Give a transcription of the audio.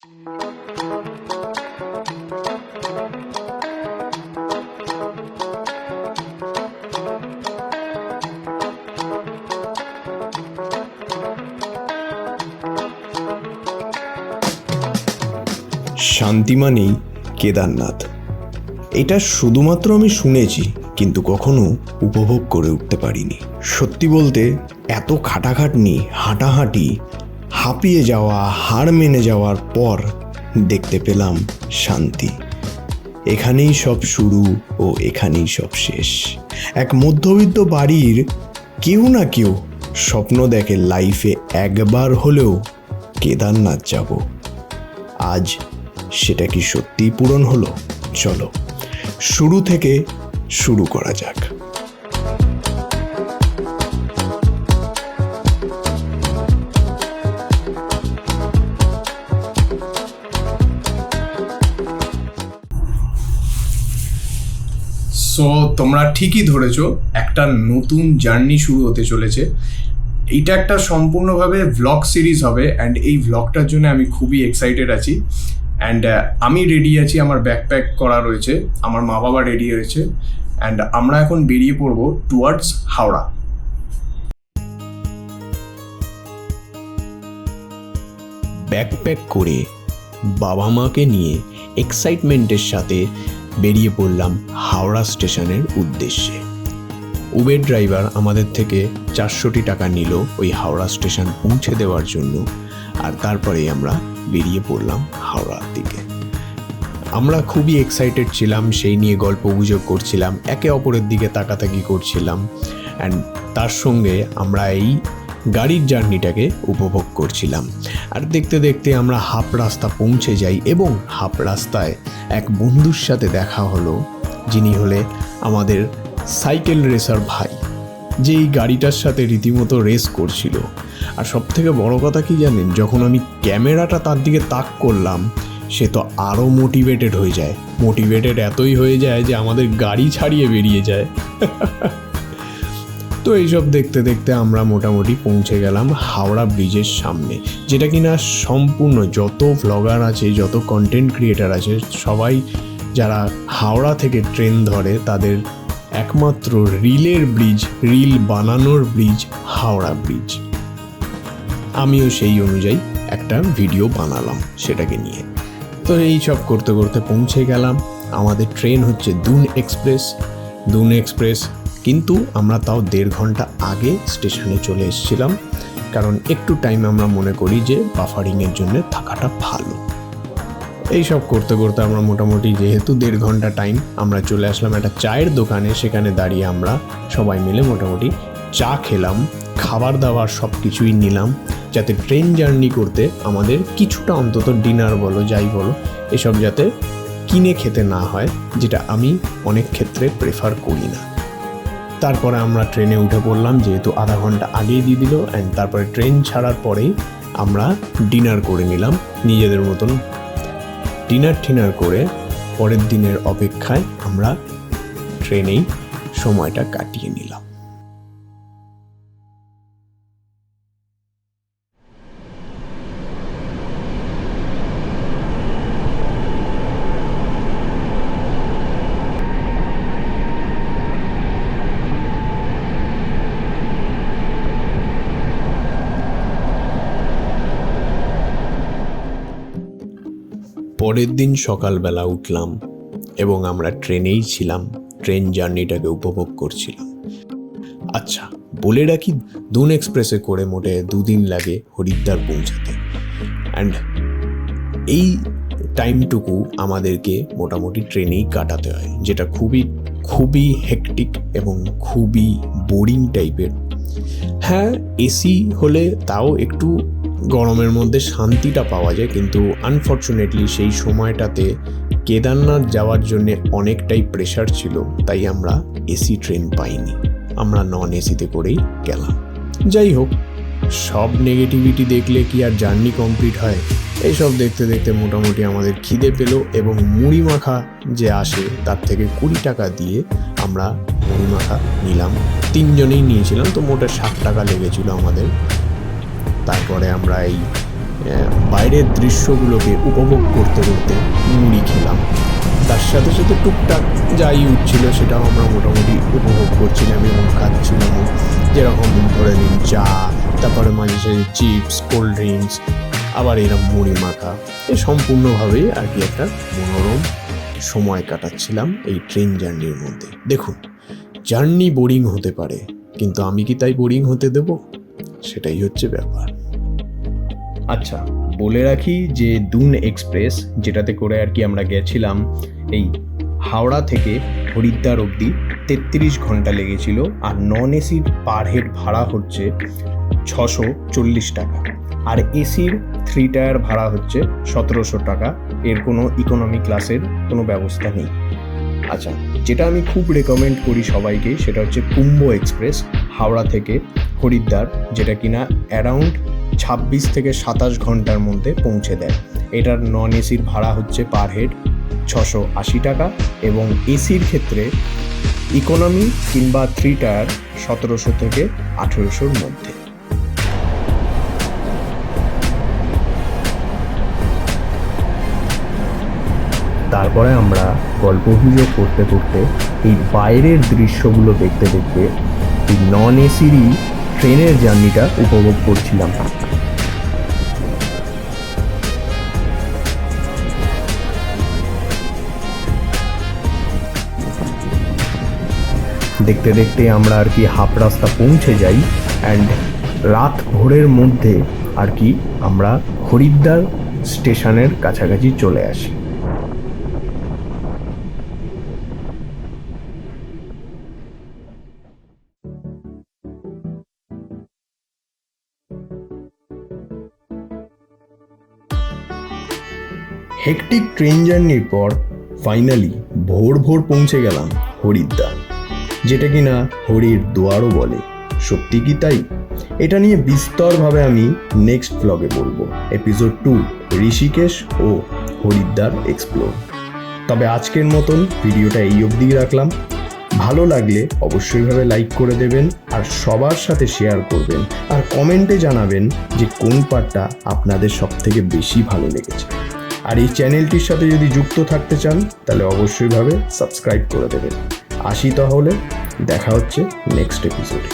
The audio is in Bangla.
শান্তি মানেই কেদারনাথ, এটা শুধুমাত্র আমি শুনেছি, কিন্তু কখনো উপভোগ করে উঠতে পারিনি। সত্যি বলতে এত খাটাখাটনি, হাঁটাহাঁটি, হাঁপিয়ে যাওয়া, হাড় মেনে যাওয়ার পর দেখতে পেলাম শান্তি। এখানেই সব শুরু ও এখানেই সব শেষ। এক মধ্যবিত্ত বাড়ির কেউ না কেউ স্বপ্ন দেখে লাইফে একবার হলেও কেদারনাথ যাব। আজ সেটা কি সত্যিই পূরণ হলো? চলো শুরু থেকে শুরু করা যাক। সো তোমরা ঠিকই ধরেছো, একটা নতুন জার্নি শুরু হতে চলেছে। এইটা একটা সম্পূর্ণভাবে ভ্লগ সিরিজ হবে, অ্যান্ড এই ভ্লগটার জন্য আমি খুবই এক্সাইটেড আছি। অ্যান্ড আমি রেডি আছি, আমার ব্যাকপ্যাক করা রয়েছে, আমার মা বাবা রেডি হয়েছে, অ্যান্ড আমরা এখন বেরিয়ে পড়বো টুয়ার্ডস হাওড়া। ব্যাকপ্যাক করে বাবা মাকে নিয়ে এক্সাইটমেন্টের সাথে বেরিয়ে পড়লাম হাওড়া স্টেশনের উদ্দেশ্যে। উবের ড্রাইভার আমাদের থেকে 400 টাকা নিল ওই হাওড়া স্টেশন পৌঁছে দেওয়ার জন্য, আর তারপরেই আমরা বেরিয়ে পড়লাম হাওড়ার দিকে। আমরা খুবই এক্সাইটেড ছিলাম, সেই নিয়ে গল্প গুজব করছিলাম, একে অপরের দিকে তাকাতাকি করছিলাম, অ্যান্ড তার সঙ্গে আমরা এই গাড়ির জার্নিটাকে উপভোগ করছিলাম। আর দেখতে দেখতে আমরা হাফ রাস্তা পৌঁছে যাই, এবং হাফ রাস্তায় এক বন্ধুর সাথে দেখা হলো, যিনি হলে আমাদের সাইকেল রেসার ভাই, যে এই গাড়িটার সাথে রীতিমতো রেস করছিল। আর সব থেকে বড় কথা কি জানেন, যখন আমি ক্যামেরাটা তার দিকে তাক করলাম, সে তো আরও মোটিভেটেড হয়ে যায়। মোটিভেটেড এতই হয়ে যায় যে আমাদের গাড়ি ছাড়িয়ে বেরিয়ে যায়। তো এইসব দেখতে দেখতে আমরা মোটামুটি পৌঁছে গেলাম হাওড়া ব্রিজের সামনে, যেটা কিনা সম্পূর্ণ যত ভ্লগার আছে, যত কন্টেন্ট ক্রিয়েটার আছে, সবাই যারা হাওড়া থেকে ট্রেন ধরে তাদের একমাত্র রিলের ব্রিজ, রিল বানানোর ব্রিজ হাওড়া ব্রিজ। আমিও সেই অনুযায়ী একটা ভিডিও বানালাম সেটাকে নিয়ে। তো এই সব করতে করতে পৌঁছে গেলাম। আমাদের ট্রেন হচ্ছে দুন এক্সপ্রেস, কিন্তু আমরা তাও 1.5 ঘন্টা আগে স্টেশনে চলে এসেছিলাম, কারণ একটু টাইম আমরা মনে করি যে বাফারিংয়ের জন্য থাকাটা ভালো। এইসব করতে করতে আমরা মোটামুটি, যেহেতু 1.5 ঘন্টা টাইম, আমরা চলে আসলাম একটা চায়ের দোকানে। সেখানে দাঁড়িয়ে আমরা সবাই মিলে মোটামুটি চা খেলাম, খাবার দাবার সব কিছুই নিলাম, যাতে ট্রেন জার্নি করতে আমাদের কিছুটা অন্তত ডিনার বলো যাই বলো এসব যাতে কিনে খেতে না হয়, যেটা আমি অনেক ক্ষেত্রে প্রেফার করি না। তারপরে আমরা ট্রেনে উঠে পড়লাম, যেহেতু আধা ঘন্টা আগেই দিয়ে দিল, অ্যান্ড তারপরে ট্রেন ছাড়ার পরেই আমরা ডিনার করে নিলাম নিজেদের মতন। ডিনার করে পরের দিনের অপেক্ষায় আমরা ট্রেনেই সময়টা কাটিয়ে নিলাম। পরের দিন সকালবেলা উঠলাম এবং আমরা ট্রেনেই ছিলাম, ট্রেন জার্নিটাকে উপভোগ করছিলাম। আচ্ছা বলে রাখি, দুন এক্সপ্রেসে করে মোটে 2 দিন লাগে হরিদ্বার পৌঁছাতে, অ্যান্ড এই টাইমটুকু আমাদেরকে মোটামুটি ট্রেনেই কাটাতে হয়, যেটা খুবই হেকটিক এবং খুবই বোরিং টাইপের। হ্যাঁ, এসি হলে তাও একটু গরমের মধ্যে শান্তিটা পাওয়া যায়, কিন্তু আনফর্চুনেটলি সেই সময়টাতে কেদারনাথ যাওয়ার জন্য অনেকটাই প্রেশার ছিল, তাই আমরা এসি ট্রেন পাইনি, আমরা নন এসিতে করেই গেলাম। যাই হোক, সব নেগেটিভিটি দেখলে কি আর জার্নি কমপ্লিট হয়? এইসব দেখতে দেখতে মোটামুটি আমাদের খিদে পেল, এবং মুড়ি মাখা যে আসে তার থেকে 20 টাকা দিয়ে আমরা মুড়ি মাখা নিলাম। 3 জনেই নিয়েছিলাম, তো মোটে 60 টাকা লেগেছিল আমাদের। তারপরে আমরা এই বাইরের দৃশ্যগুলোকে উপভোগ করতে করতে মুড়ি খেলাম। তার সাথে সাথে টুকটাক যাই উঠছিল সেটাও আমরা মোটামুটি উপভোগ করছিলাম এবং খাচ্ছিলাম, যেরকম ধরে নিন চা, তারপরে মাঝে সাঝে চিপস, কোল্ড ড্রিঙ্কস, আবার এরকম মুড়ি মাখা। এই সম্পূর্ণভাবেই আর কি একটা মনোরম সময় কাটাচ্ছিলাম এই ট্রেন জার্নির মধ্যে। দেখুন, জার্নি বোরিং হতে পারে, কিন্তু আমি কি তাই বোরিং হতে দেব? সেটাই হচ্ছে ব্যাপার। আচ্ছা, বলে রাখি যে দুন এক্সপ্রেস, যেটাতে করে আর কি আমরা গেছিলাম এই হাওড়া থেকে হরিদ্বার অবধি, 33 ঘন্টা লেগেছিল। আর নন এসির পার হেড ভাড়া হচ্ছে 640 টাকা, আর এসির 3 টায়ার ভাড়া হচ্ছে 1700 টাকা। এর কোনো ইকোনমি ক্লাসের কোনো ব্যবস্থা নেই। আচ্ছা, যেটা আমি খুব রেকমেন্ড করি সবাইকে সেটা হচ্ছে কুম্ভ এক্সপ্রেস, হাওড়া থেকে হরিদ্বার, যেটা কিনা অ্যারাউন্ড 26 থেকে 27 ঘন্টার মধ্যে পৌঁছে দেয়। এটার নন এসির ভাড়া হচ্ছে পার হেড 680 টাকা, এবং এসির ক্ষেত্রে ইকোনমি কিংবা 3 টায়ার 1700 থেকে 1800-র মধ্যে। তারপরে আমরা গল্পগুজব করতে করতে এই বাইরের দৃশ্যগুলো দেখতে দেখতে এই নন এসিরই ট্রেনের জার্নিটা উপভোগ করছিলাম। দেখতে দেখতে আমরা আর কি হাফ রাস্তা পৌঁছে যাই, অ্যান্ড রাত ভোরের মধ্যে আর কি আমরা হরিদ্বার স্টেশনের কাছাকাছি চলে আসি। হেকটিক ট্রেন জার্নির পর ফাইনালি ভোর ভোর পৌঁছে গেলাম হরিদ্বার, যেটা কিনা হরির দুয়ারও বলে। সত্যি কি তাই? এটা নিয়ে বিস্তরভাবে আমি নেক্সট ব্লগে বলবো, এপিসোড 2, ঋষিকেশ ও হরিদ্বার এক্সপ্লোর। তবে আজকের মতন ভিডিওটা এই অবধি রাখলাম। ভালো লাগলে অবশ্যইভাবে লাইক করে দেবেন, আর সবার সাথে শেয়ার করবেন, আর কমেন্টে জানাবেন যে কোন পার্টটা আপনাদের সবথেকে বেশি ভালো লেগেছে। আর এই চ্যানেলটির সাথে যদি যুক্ত থাকতে চান তাহলে অবশ্যইভাবে সাবস্ক্রাইব করে দেবেন। আসি তাহলে, দেখা হচ্ছে নেক্সট এপিসোডে।